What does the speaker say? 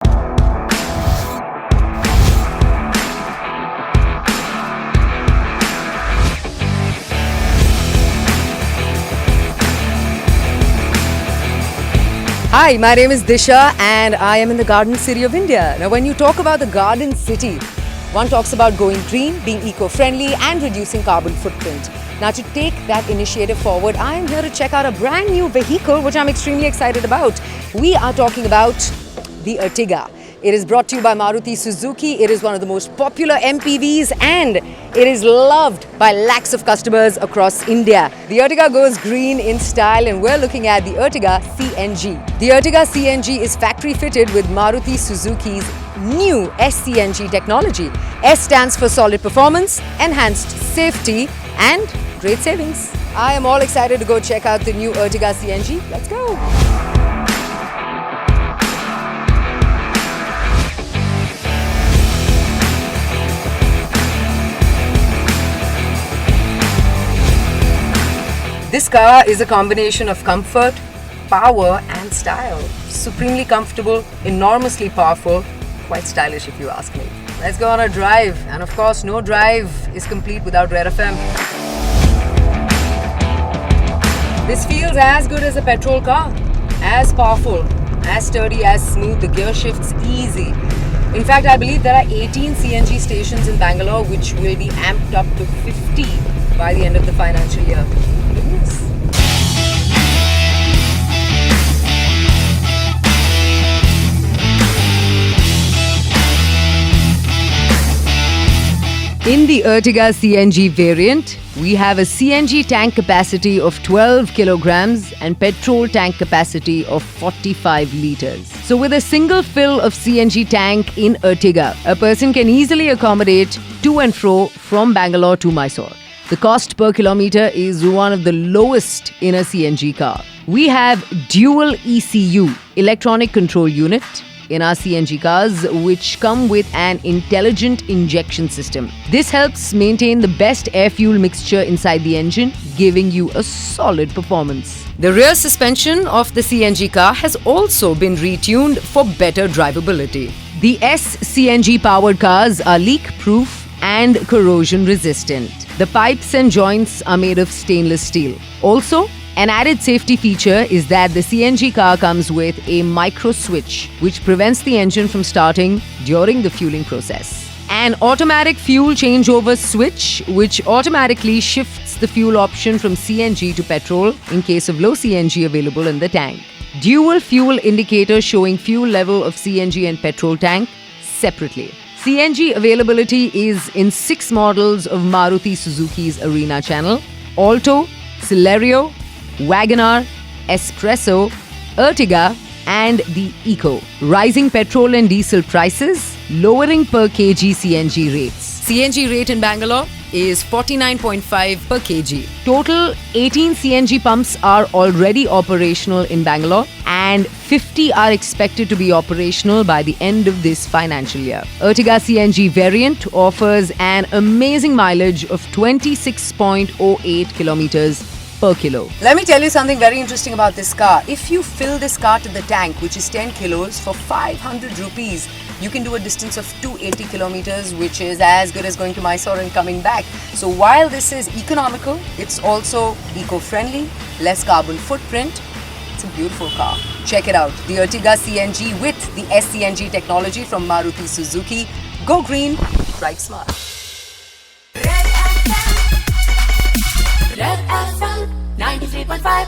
Hi, my name is Disha and I am in the Garden City of India. Now, when you talk about the Garden City, one talks about going green, being eco-friendly and reducing carbon footprint. Now, to take that initiative forward, I am here to check out a brand new vehicle which I'm extremely excited about. We are talking about the Ertiga. It is brought to you by Maruti Suzuki. It is one of the most popular MPVs and it is loved by lakhs of customers across India. The Ertiga goes green in style and we're looking at the Ertiga CNG. The Ertiga CNG is factory fitted with Maruti Suzuki's new SCNG technology. S stands for solid performance, enhanced safety and great savings. I am all excited to go check out the new Ertiga CNG. Let's go. This car is a combination of comfort, power and style. Supremely comfortable, enormously powerful, quite stylish if you ask me. Let's go on a drive. And of course, no drive is complete without Red FM. This feels as good as a petrol car. As powerful, as sturdy, as smooth. The gear shifts easy. In fact, I believe there are 18 CNG stations in Bangalore which will be amped up to 50 by the end of the financial year. Goodness. In the Ertiga CNG variant, we have a CNG tank capacity of 12 kilograms and petrol tank capacity of 45 liters. So with a single fill of CNG tank in Ertiga, a person can easily accommodate to and fro from Bangalore to Mysore. The cost per kilometer is one of the lowest in a CNG car. We have dual ECU, electronic control unit, in our CNG cars, which come with an intelligent injection system. This helps maintain the best air-fuel mixture inside the engine, giving you a solid performance. The rear suspension of the CNG car has also been retuned for better drivability. The S-CNG powered cars are leak-proof and corrosion-resistant. The pipes and joints are made of stainless steel. Also, an added safety feature is that the CNG car comes with a micro switch which prevents the engine from starting during the fueling process. An automatic fuel changeover switch which automatically shifts the fuel option from CNG to petrol in case of low CNG available in the tank. Dual fuel indicator showing fuel level of CNG and petrol tank separately. CNG availability is in 6 models of Maruti Suzuki's Arena channel: Alto, Celerio, WagonR, Espresso, Ertiga and the Eco. Rising petrol and diesel prices, lowering per kg CNG rates. CNG rate in Bangalore is 49.5 per kg. Total 18 CNG pumps are already operational in Bangalore and 50 are expected to be operational by the end of this financial year. Ertiga CNG variant offers an amazing mileage of 26.08 kilometers per kilo. Let me tell you something very interesting about this car. If you fill this car to the tank, which is 10 kilos, for 500 rupees, you can do a distance of 280 kilometers, which is as good as going to Mysore and coming back. So while this is economical, it's also eco-friendly, less carbon footprint. It's a beautiful car. Check it out. The Ertiga CNG with the SCNG technology from Maruti Suzuki. Go green, drive smart. Red FM 93.5